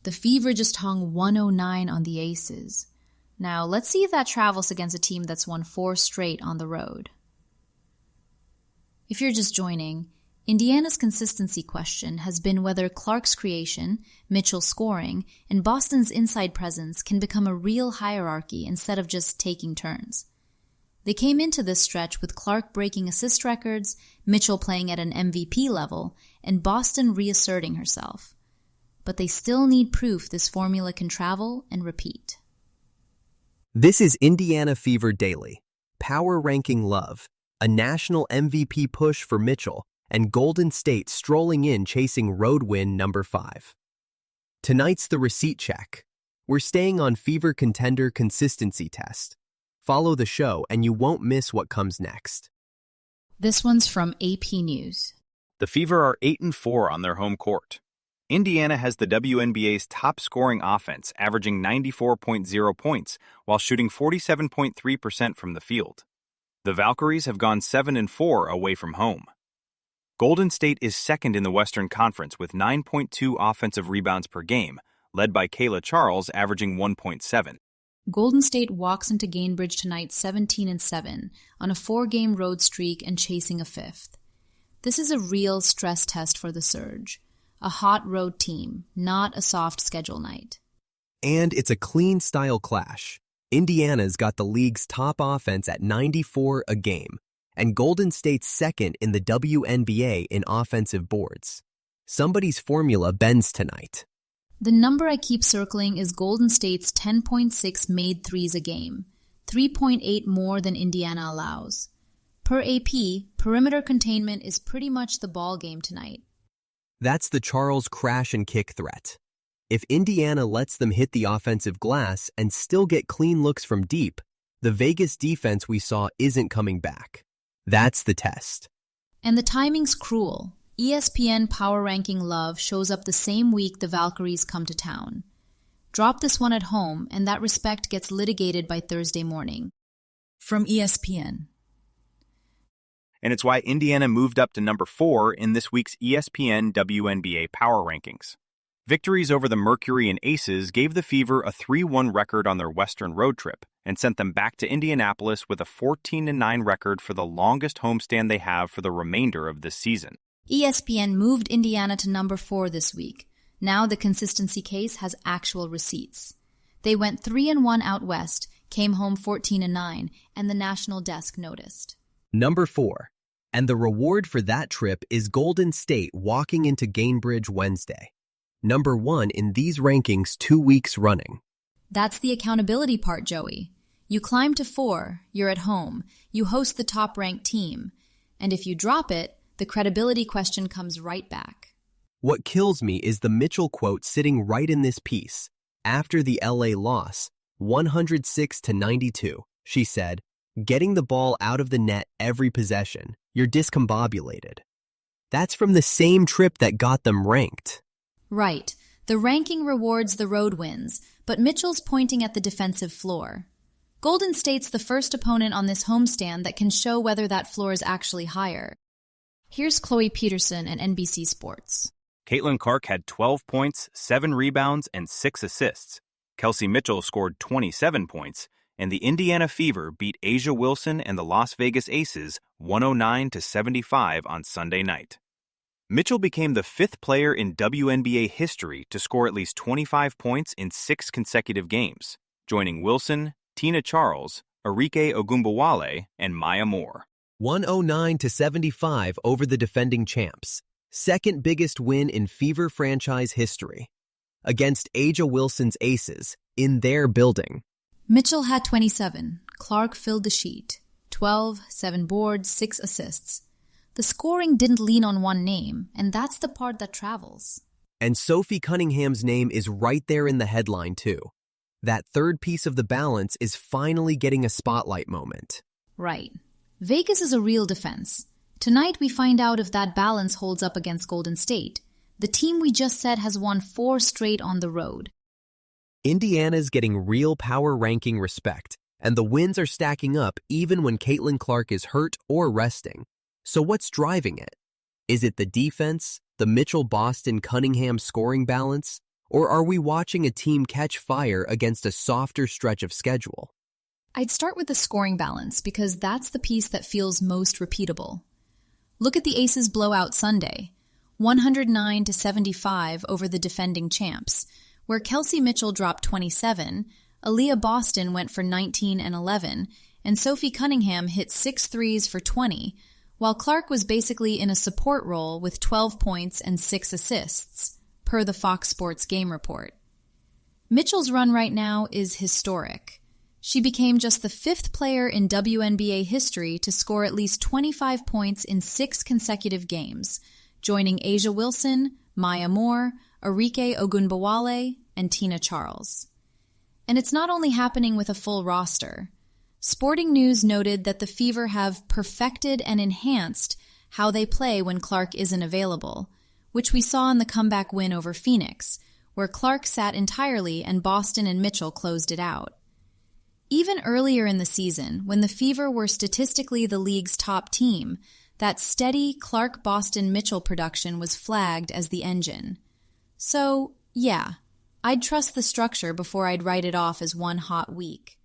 The Fever just hung 109 on the Aces. Now, let's see if that travels against a team that's won 4 straight on the road. If you're just joining, Indiana's consistency question has been whether Clark's creation, Mitchell's scoring, and Boston's inside presence can become a real hierarchy instead of just taking turns. They came into this stretch with Clark breaking assist records, Mitchell playing at an MVP level, and Boston reasserting herself. But they still need proof this formula can travel and repeat. This is Indiana Fever Daily, Power Ranking Love, a national MVP push for Mitchell, and Golden State strolling in chasing road win number 5. Tonight's the receipt check. We're staying on Fever Contender Consistency Test. Follow the show and you won't miss what comes next. This one's from AP News. The Fever are 8-4 on their home court. Indiana has the WNBA's top-scoring offense, averaging 94.0 points, while shooting 47.3% from the field. The Valkyries have gone 7-4 away from home. Golden State is second in the Western Conference with 9.2 offensive rebounds per game, led by Kayla Charles averaging 1.7. Golden State walks into Gainbridge tonight 17-7 on a 4-game road streak and chasing a 5th. This is a real stress test for the Surge. A hot road team, not a soft schedule night. And it's a clean style clash. Indiana's got the league's top offense at 94 a game, and Golden State's second in the WNBA in offensive boards. Somebody's formula bends tonight. The number I keep circling is Golden State's 10.6 made threes a game, 3.8 more than Indiana allows. Per AP, perimeter containment is pretty much the ball game tonight. That's the Charles crash and kick threat. If Indiana lets them hit the offensive glass and still get clean looks from deep, the Vegas defense we saw isn't coming back. That's the test. And the timing's cruel. ESPN Power Ranking Love shows up the same week the Valkyries come to town. Drop this one at home, and that respect gets litigated by Thursday morning. From ESPN. And it's why Indiana moved up to number 4 in this week's ESPN WNBA Power Rankings. Victories over the Mercury and Aces gave the Fever a 3-1 record on their Western road trip and sent them back to Indianapolis with a 14-9 record for the longest homestand they have for the remainder of this season. ESPN moved Indiana to number 4 this week. Now the consistency case has actual receipts. They went 3-1 out west, came home 14-9, and the national desk noticed. Number 4. And the reward for that trip is Golden State walking into Gainbridge Wednesday. Number 1 in these rankings 2 weeks running. That's the accountability part, Joey. You climb to 4, you're at home, you host the top-ranked team. And if you drop it, the credibility question comes right back. What kills me is the Mitchell quote sitting right in this piece. After the LA loss, 106-92, she said, "Getting the ball out of the net every possession, you're discombobulated." That's from the same trip that got them ranked. Right. The ranking rewards the road wins, but Mitchell's pointing at the defensive floor. Golden State's the first opponent on this homestand that can show whether that floor is actually higher. Here's Chloe Peterson at NBC Sports. Caitlin Clark had 12 points, 7 rebounds, and 6 assists. Kelsey Mitchell scored 27 points, and the Indiana Fever beat Asia Wilson and the Las Vegas Aces 109-75 on Sunday night. Mitchell became the 5th player in WNBA history to score at least 25 points in 6 consecutive games, joining Wilson, Tina Charles, Arike Ogunbowale, and Maya Moore. 109-75 over the defending champs. Second biggest win in Fever franchise history. Against Asia Wilson's Aces, in their building. Mitchell had 27. Clark filled the sheet. 12, 7 boards, 6 assists. The scoring didn't lean on one name, and that's the part that travels. And Sophie Cunningham's name is right there in the headline, too. That third piece of the balance is finally getting a spotlight moment. Right. Vegas is a real defense. Tonight we find out if that balance holds up against Golden State, the team we just said has won 4 straight on the road. Indiana's getting real power ranking respect, and the wins are stacking up even when Caitlin Clark is hurt or resting. So what's driving it? Is it the defense, the Mitchell-Boston-Cunningham scoring balance, Or are we watching a team catch fire against a softer stretch of schedule? I'd start with the scoring balance because that's the piece that feels most repeatable. Look at the Aces blowout Sunday, 109-75 over the defending champs, where Kelsey Mitchell dropped 27, Aaliyah Boston went for 19 and 11, and Sophie Cunningham hit 6 threes for 20, while Clark was basically in a support role with 12 points and 6 assists, per the Fox Sports game report. Mitchell's run right now is historic. She became just the 5th player in WNBA history to score at least 25 points in 6 consecutive games, joining A'ja Wilson, Maya Moore, Arike Ogunbowale, and Tina Charles. And it's not only happening with a full roster. Sporting News noted that the Fever have perfected and enhanced how they play when Clark isn't available, which we saw in the comeback win over Phoenix, where Clark sat entirely and Boston and Mitchell closed it out. Even earlier in the season, when the Fever were statistically the league's top team, that steady Clark-Boston-Mitchell production was flagged as the engine. So, yeah, I'd trust the structure before I'd write it off as one hot week.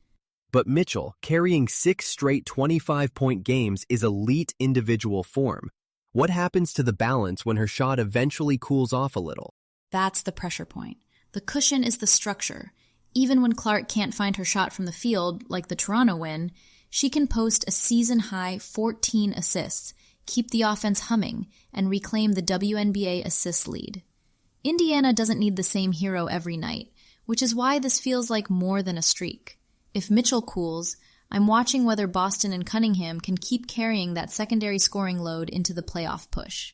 But Mitchell, carrying 6 straight 25-point games, is elite individual form. What happens to the balance when her shot eventually cools off a little? That's the pressure point. The cushion is the structure. Even when Clark can't find her shot from the field, like the Toronto win, she can post a season-high 14 assists, keep the offense humming, and reclaim the WNBA assist lead. Indiana doesn't need the same hero every night, which is why this feels like more than a streak. If Mitchell cools, I'm watching whether Boston and Cunningham can keep carrying that secondary scoring load into the playoff push.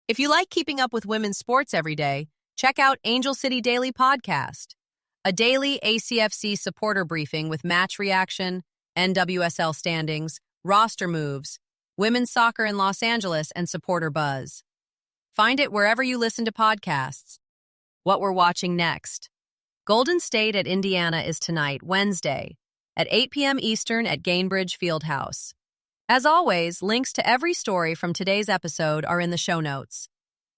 If you like keeping up with women's sports every day, check out Angel City Daily Podcast, a daily ACFC supporter briefing with match reaction, NWSL standings, roster moves, women's soccer in Los Angeles, and supporter buzz. Find it wherever you listen to podcasts. What we're watching next. Golden State at Indiana is tonight, Wednesday, at 8 p.m. Eastern at Gainbridge Fieldhouse. As always, links to every story from today's episode are in the show notes.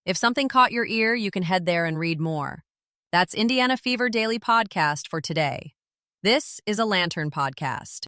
If something caught your ear, you can head there and read more. That's Indiana Fever Daily Podcast for today. This is a Lantern Podcast.